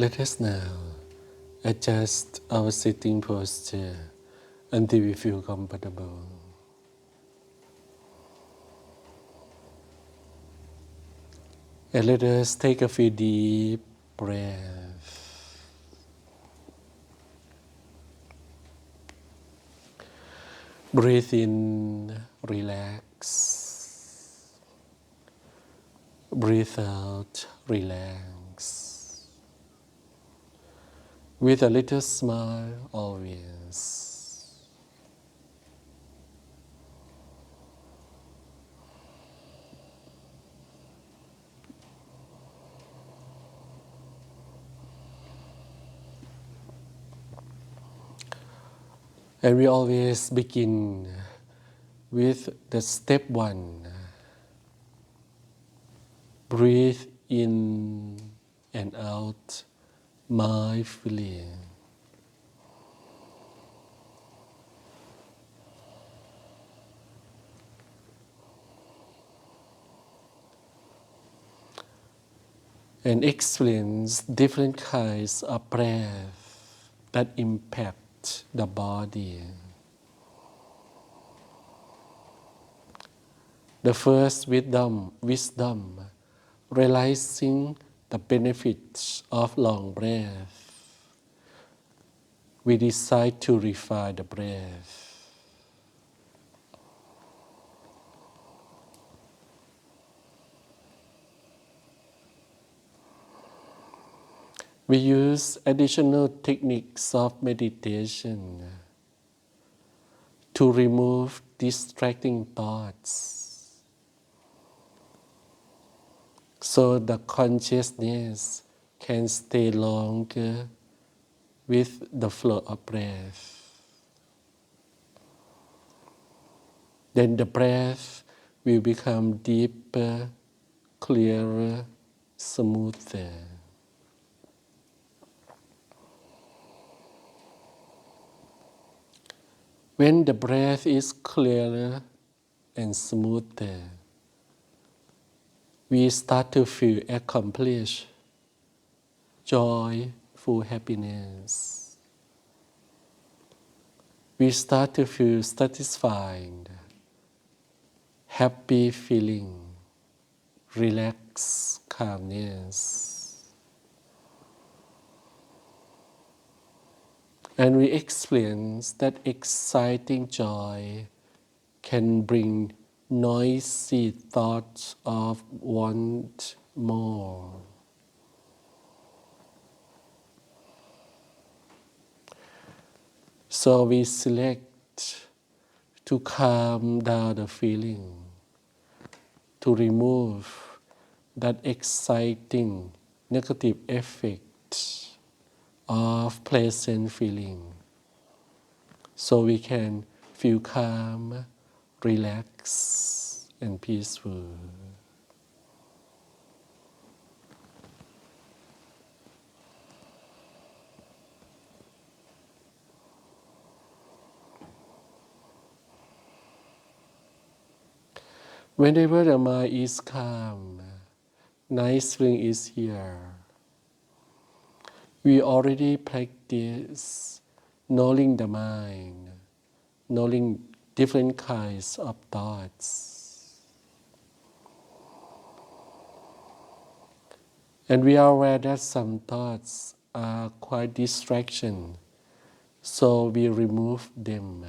Let us now adjust our sitting posture until we feel comfortable. And let us take a few deep breaths. Breathe in, relax. Breathe out, relax. With a little smile always. And we always begin with the step one. Breathe in and out mindfully. And experience different kinds of breath that impact the body. The first wisdom, realizing the benefits of long breath. We decide to refine the breath. We use additional techniques of meditation to remove distracting thoughts, so the consciousness can stay longer with the flow of breath. Then the breath will become deeper, clearer, smoother. When the breath is clearer and smoother, we start to feel accomplished, joyful happiness. We start to feel satisfied, happy feeling, relaxed calmness. And we experience that exciting joy can bring noisy thoughts of want more. So we select to calm down the feeling, to remove that exciting negative effect of pleasant feeling, so we can feel calm, relaxed, and peaceful. Whenever the mind is calm, nice feeling is here. We already practice knowing the mind, knowing different kinds of thoughts. And we are aware that some thoughts are quite distraction, so we remove them.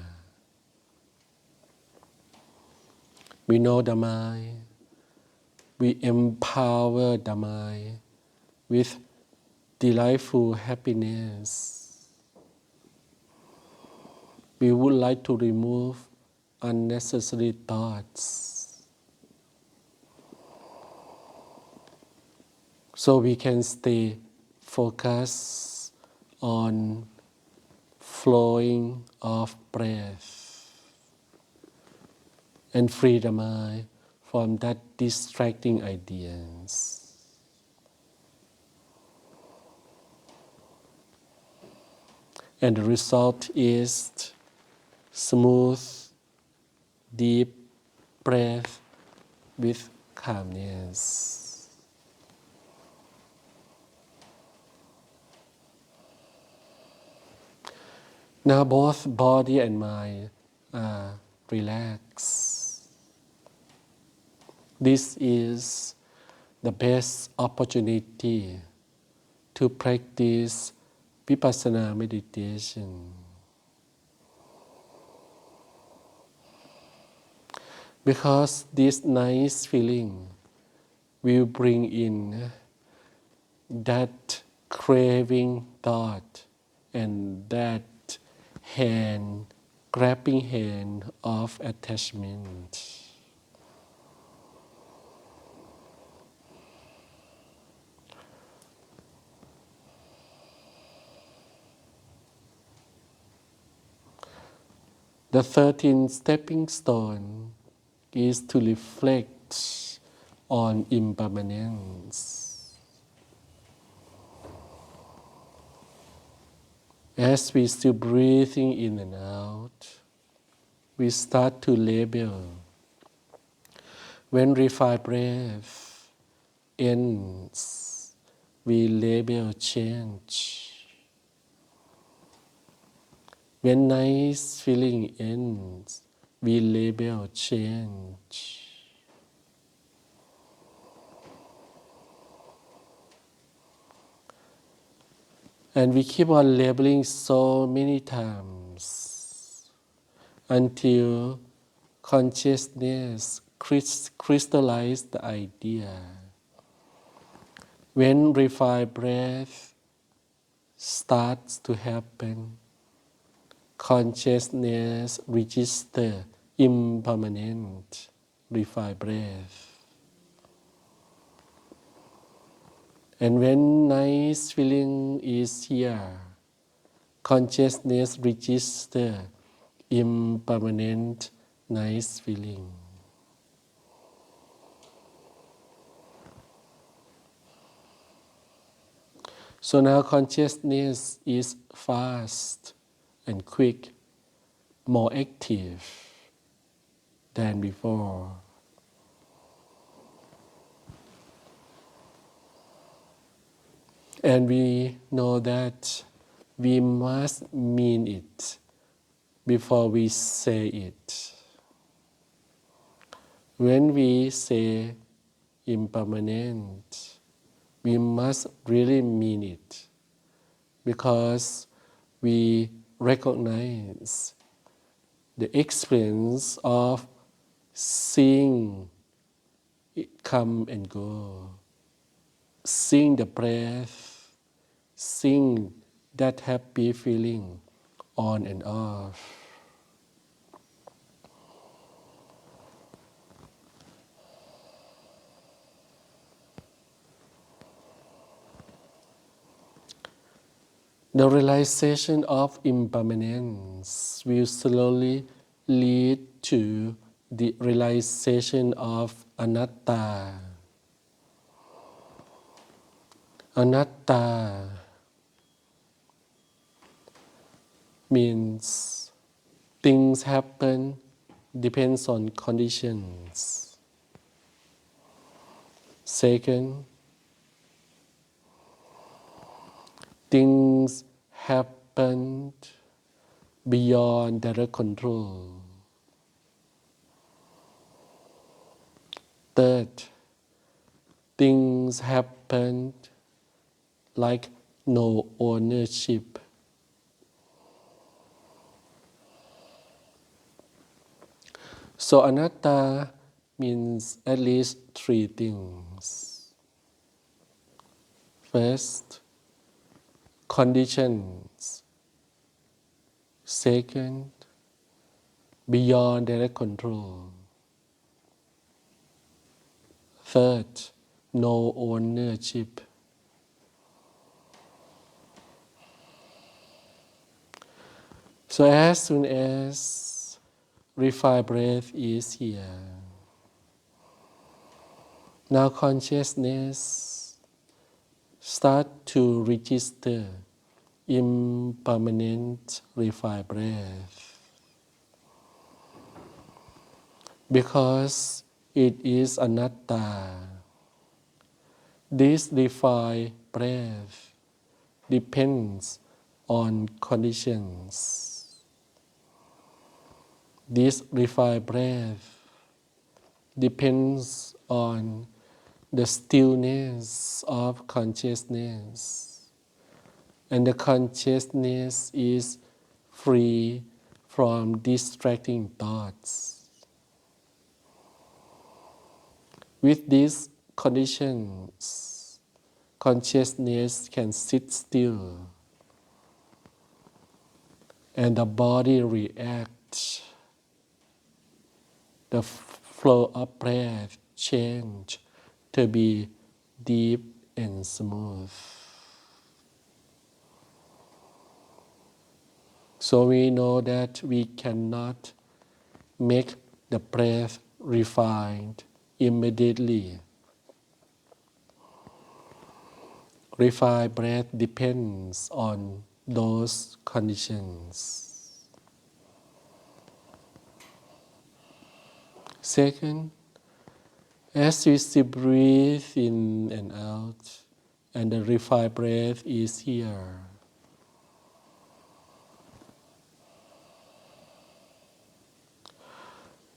We know the mind, we empower the mind with delightful happiness. We would like to remove unnecessary thoughts, so we can stay focused on flowing of breath and free the mind from that distracting ideas. And the result is smooth, deep breath with calmness. Now both body and mind are relaxed. This is the best opportunity to practice vipassana meditation. Because this nice feeling will bring in that craving thought and that grabbing hand of attachment. The 13th stepping stone is to reflect on impermanence. As we still breathing in and out, we start to label. When refined breath ends, we label change. When nice feeling ends, we label change. And we keep on labeling so many times until consciousness crystallizes the idea. When refined breath starts to happen, consciousness registers impermanent refined breath. And when nice feeling is here, consciousness registers impermanent nice feeling. So now consciousness is fast and quick, more active than before. And we know that we must mean it before we say it. When we say impermanent, we must really mean it because we recognize the experience of seeing it come and go, seeing the breath, seeing that happy feeling on and off. The realization of impermanence will slowly lead to the realization of anatta. Anatta means things happen depends on conditions. Second, things happen beyond direct control. Third, things happen like no ownership. So anatta means at least three things. First, conditions. Second, beyond direct control. Third, no ownership. So as soon as refined breath is here, now consciousness start to register impermanent refined breath. Because it is anatta, this refined breath depends on conditions. This refined breath depends on the stillness of consciousness, and the consciousness is free from distracting thoughts. With these conditions, consciousness can sit still and the body reacts. The flow of breath change to be deep and smooth. So we know that we cannot make the breath refined immediately. Refined breath depends on those conditions. Second, as we still breathe in and out, and the refined breath is here,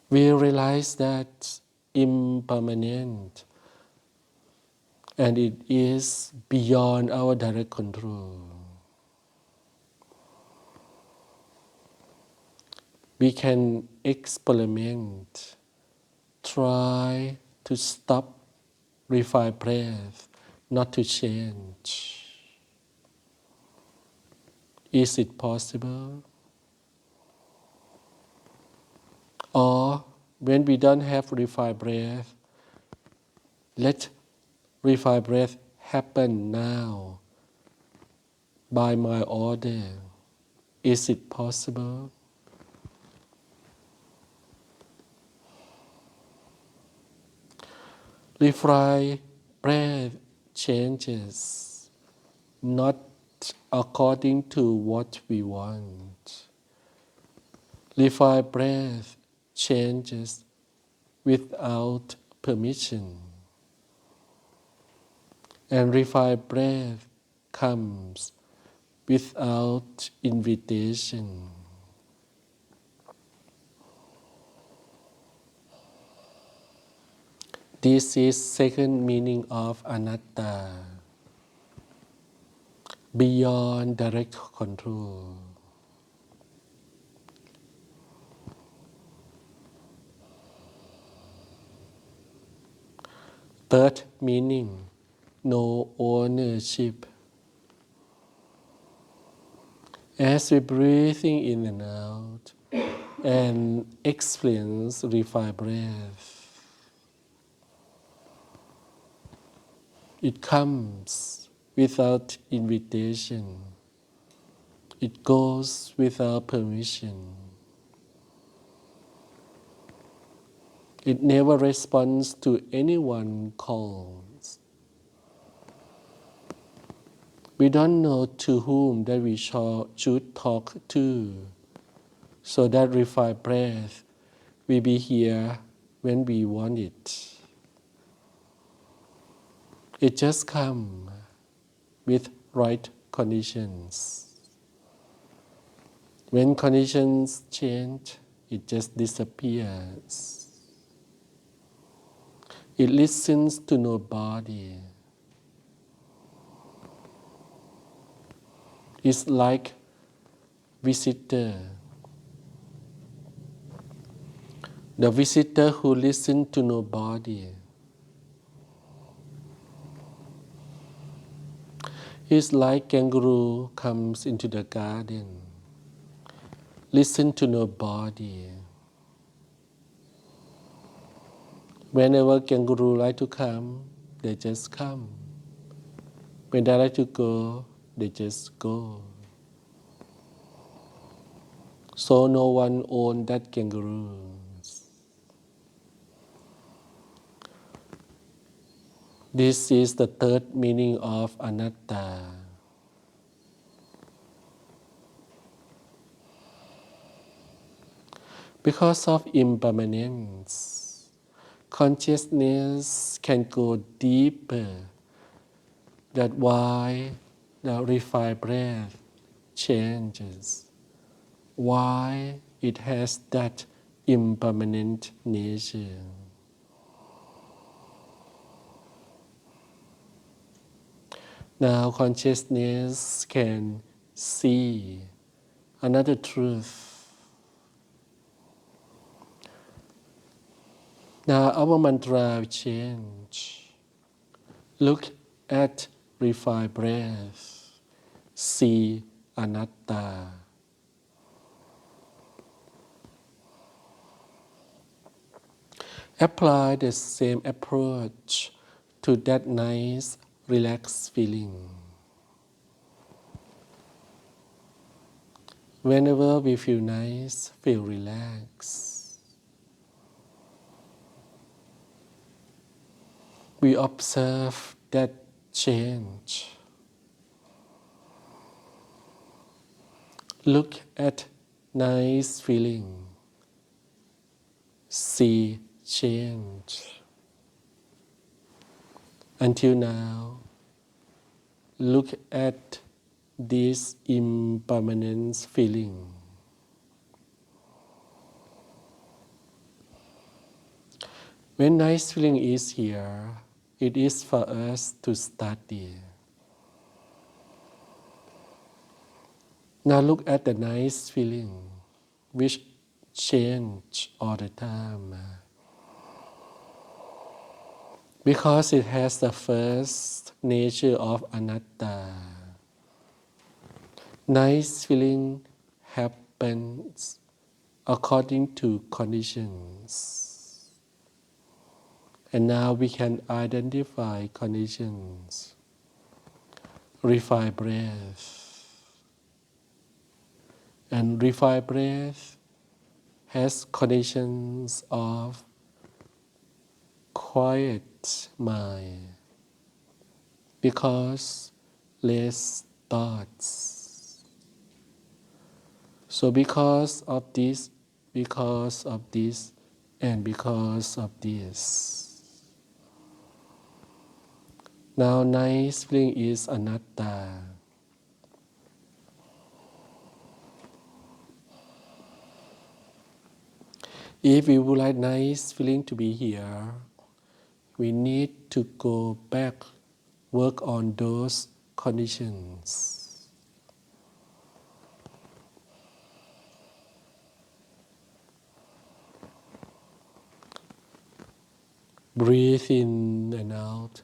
we realize that impermanent and it is beyond our direct control. We can experiment, try to stop refined breath, not to change. Is it possible? Or when we don't have refined breath, let refined breath happen now by my order. Is it possible? Refined breath changes not according to what we want. Refined breath changes without permission. And refined breath comes without invitation. This is second meaning of anatta, beyond direct control. Third meaning, no ownership. As we breathing in and out and experience refined breath, it comes without invitation. It goes without permission. It never responds to anyone's calls. We don't know to whom that we should talk to, so that refined breath will be here when we want it. It just comes with right conditions. When conditions change, it just disappears. It listens to nobody. It's like visitor. The visitor who listens to nobody. It's like kangaroo comes into the garden. Listen to nobody. Whenever kangaroo like to come, they just come. When they like to go, they just go. So no one owns that kangaroo. This is the third meaning of anatta. Because of impermanence, consciousness can go deeper. That's why the refined breath changes. Why it has that impermanent nature. Now consciousness can see another truth. Now our mantra will change. Look at refined breath. See anatta. Apply the same approach to that nice, relaxed feeling. Whenever we feel nice, feel relaxed, we observe that change. Look at nice feeling. See change. Until now, look at this impermanent feeling. When nice feeling is here, it is for us to study. Now look at the nice feeling, which change all the time. Because it has the first nature of anatta. Nice feeling happens according to conditions. And now we can identify conditions. Refine breath. And refined breath has conditions of quiet mind because less thoughts. So because of this, and because of this. Now nice feeling is anatta. If we would like nice feeling to be here, we need to go back, work on those conditions. Breathe in and out,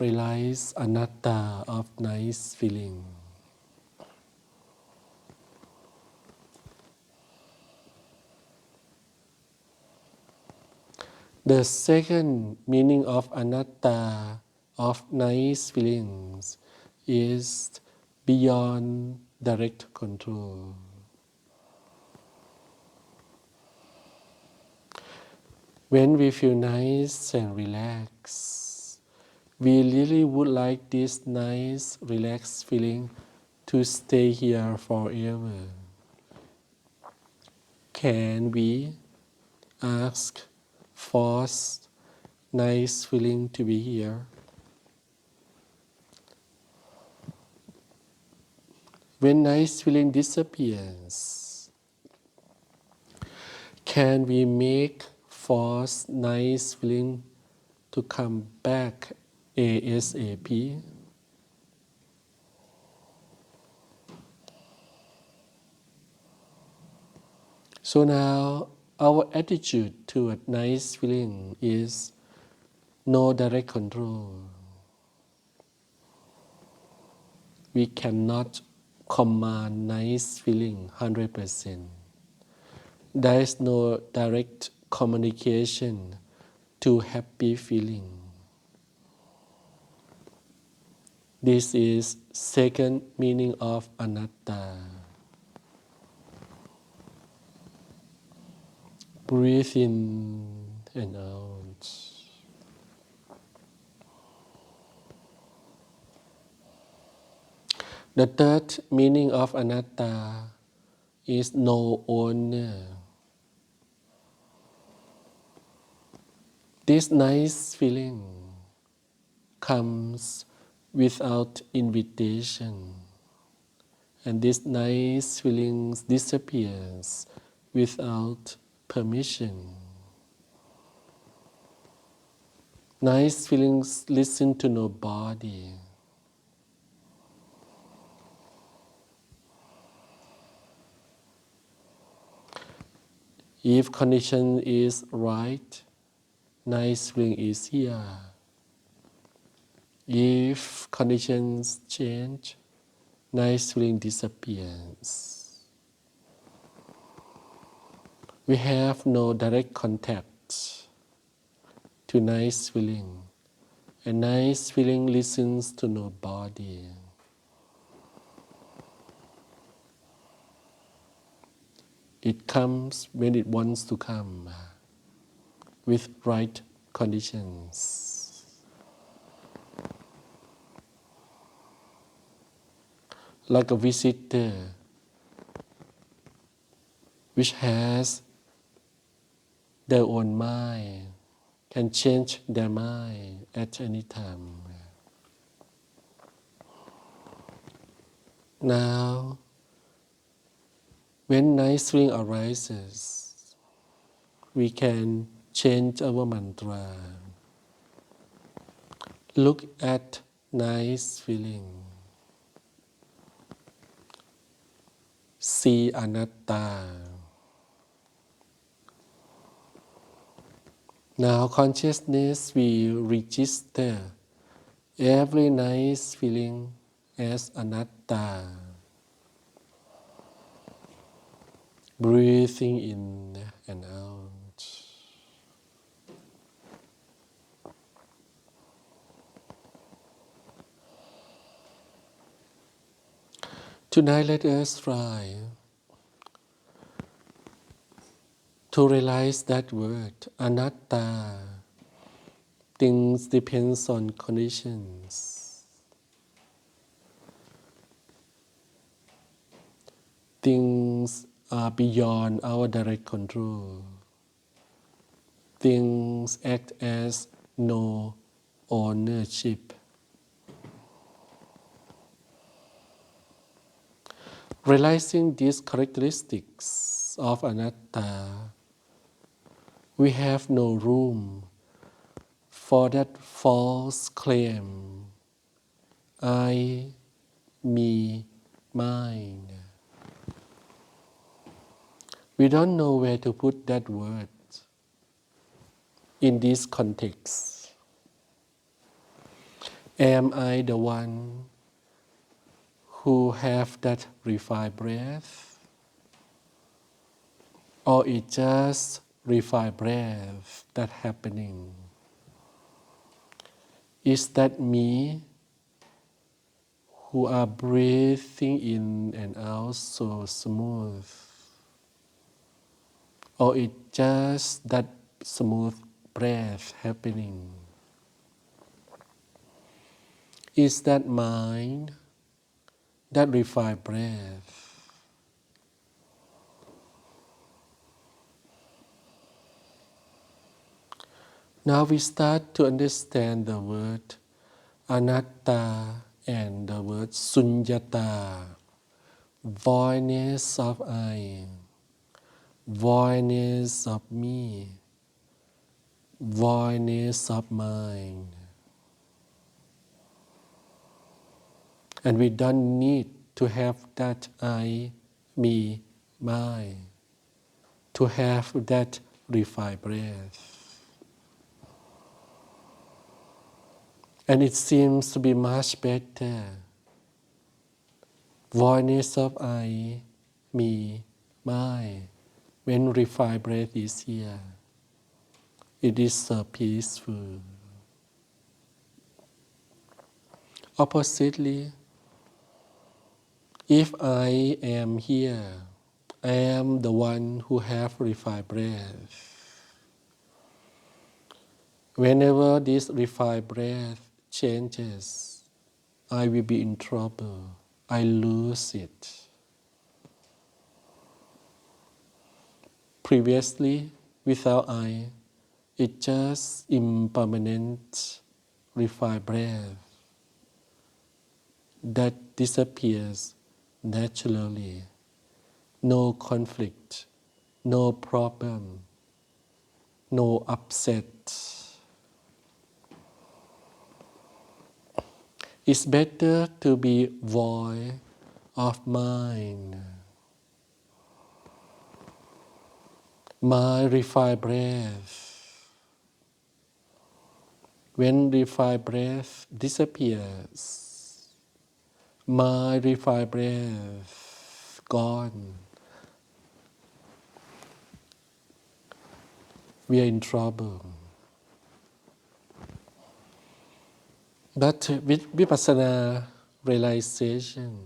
realize anatta of nice feeling. The second meaning of anatta, of nice feelings, is beyond direct control. When we feel nice and relaxed, we really would like this nice, relaxed feeling to stay here forever. Can we ask, force nice feeling to be here? When nice feeling disappears, can we make force nice feeling to come back ASAP? So now our attitude toward nice feeling is no direct control. We cannot command nice feeling 100%. There is no direct communication to happy feeling. This is second meaning of anatta. Breathe in and out. The third meaning of anatta is no owner. This nice feeling comes without invitation, and this nice feeling disappears without permission. Nice feelings listen to no body. If condition is right, nice feeling is here. If conditions change, nice feeling disappears. We have no direct contact to nice feeling. A nice feeling listens to no body. It comes when it wants to come, with right conditions. Like a visitor which has their own mind, can change their mind at any time. Now, when nice feeling arises, we can change our mantra. Look at nice feeling. See anatta. Now consciousness will register every nice feeling as anatta. Breathing in and out. Tonight let us try to realize that word, anatta. Things depends on conditions. Things are beyond our direct control. Things act as no ownership. Realizing these characteristics of anatta, we have no room for that false claim, I, me, mine. We don't know where to put that word in this context. Am I the one who have that refined breath? Or it's just refined breath that happening? Is that me who are breathing in and out so smooth? Or it's just that smooth breath happening? Is that mind, that refined breath? Now we start to understand the word anatta and the word sunnata, voidness of I, voidness of me, voidness of mind. And we don't need to have that I, me, mine, to have that refined breath. And it seems to be much better. Voidness of I, me, mine. When refined breath is here, it is so peaceful. Oppositely, if I am here, I am the one who have refined breath. Whenever this refined breath changes, I will be in trouble. I lose it. Previously, without I, it's just impermanent refined breath that disappears naturally. No conflict, no problem, no upset. It's better to be void of mind. My refined breath. When refined breath disappears, my refined breath gone. We are in trouble. But with vipassana realization,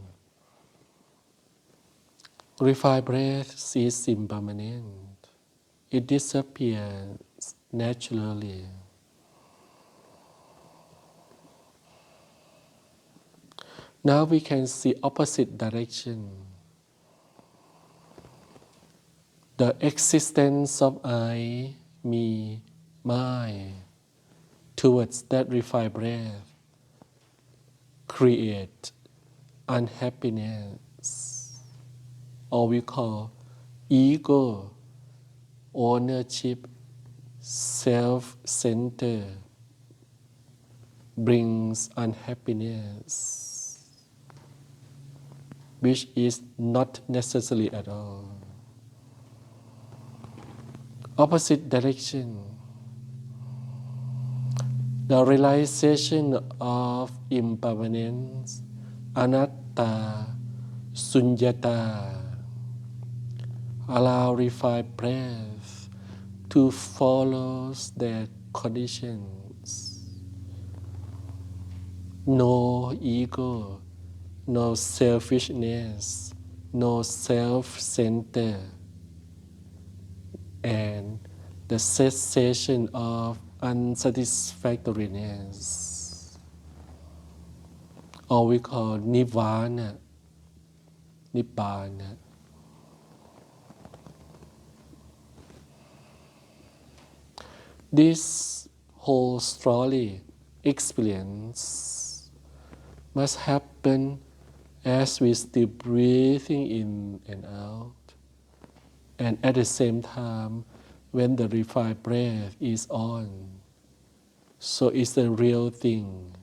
refined breath is impermanent. It disappears naturally. Now we can see opposite direction. The existence of I, me, my, towards that refined breath create unhappiness, or we call ego, ownership, self-center, brings unhappiness, which is not necessary at all. Opposite direction, the realization of impermanence, anatta, sunnata, allow refined breath to follow their conditions. No ego, no selfishness, no self-center, and the cessation of unsatisfactoriness, or we call nirvana, nibbana. This whole story experience must happen as we still breathing in and out, and at the same time when the refined breath is on. So it's a real thing,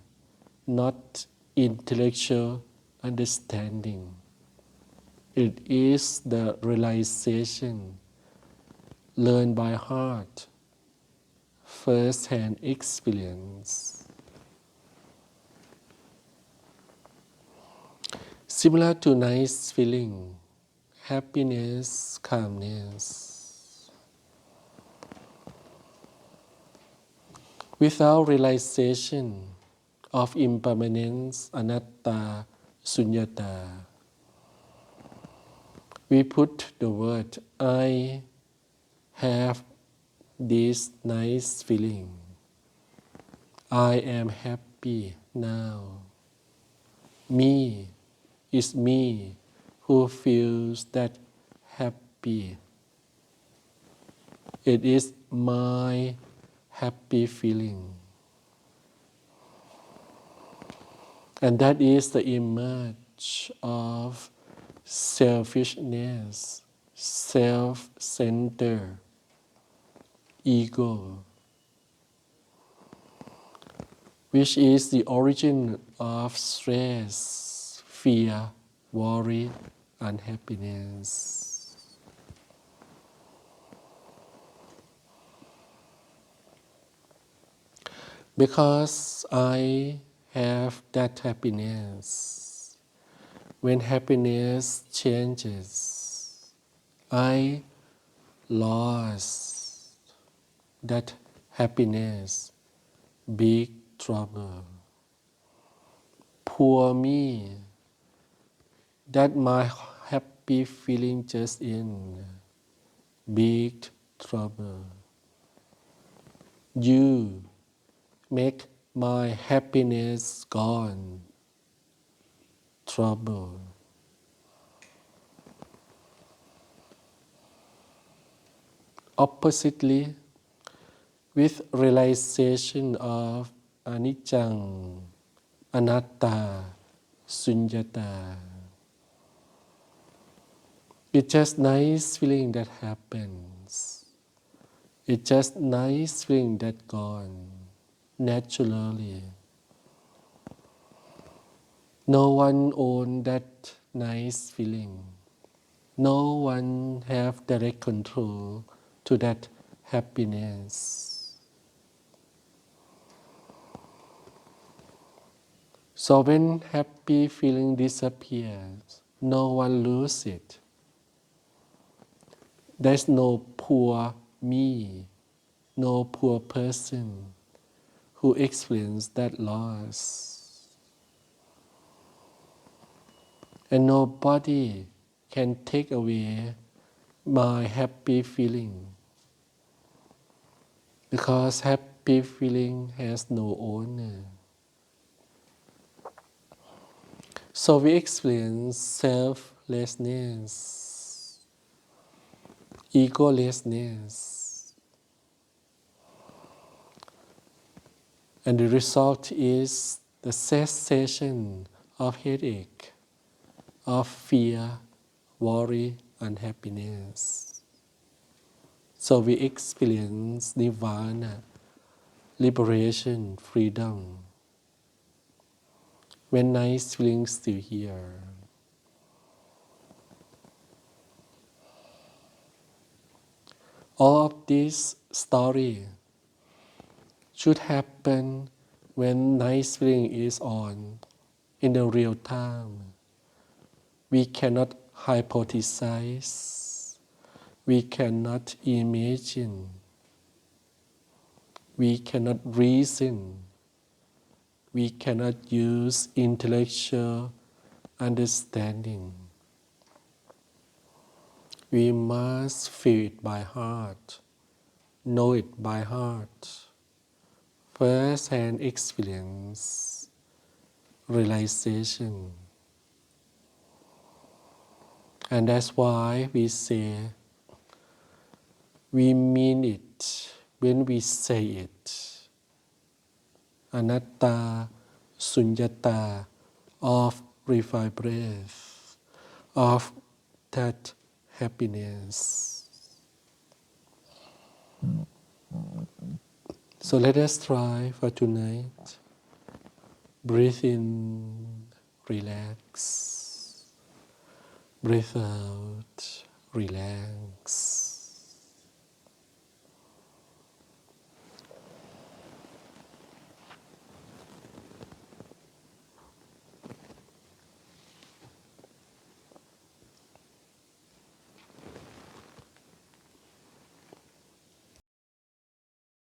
not intellectual understanding. It is the realization learned by heart, first-hand experience. Similar to nice feeling, happiness, calmness. Without realization of impermanence, anatta, sunnata, we put the word I have this nice feeling. I am happy now. Me is me who feels that happy. It is my happy feeling. And that is the image of selfishness, self-centered, ego, which is the origin of stress, fear, worry, unhappiness. Because I have that happiness, when happiness changes, I lost that happiness, big trouble. Poor me, that my happy feeling just in, big trouble. You make my happiness gone, trouble. Oppositely, with realization of anicca, anatta, sunnata, It's just nice feeling that happens. It's just nice feeling that gone naturally. No one owns that nice feeling. No one have direct control to that happiness. So when happy feeling disappears, no one loses it. There's no poor me, no poor person who experienced that loss. And nobody can take away my happy feeling because happy feeling has no owner. So we experience selflessness, egolessness, and the result is the cessation of headache, of fear, worry, unhappiness. So we experience nirvana, liberation, freedom, when nice feelings still here. All of this story should happen when nice feeling is on in the real time. We cannot hypothesize, we cannot imagine, we cannot reason, we cannot use intellectual understanding. We must feel it by heart, know it by heart, first-hand experience, realization. And that's why we say we mean it when we say it. Anatta, sunnata of refined breath, of that happiness. So let us try for tonight. Breathe in, relax. Breathe out, relax.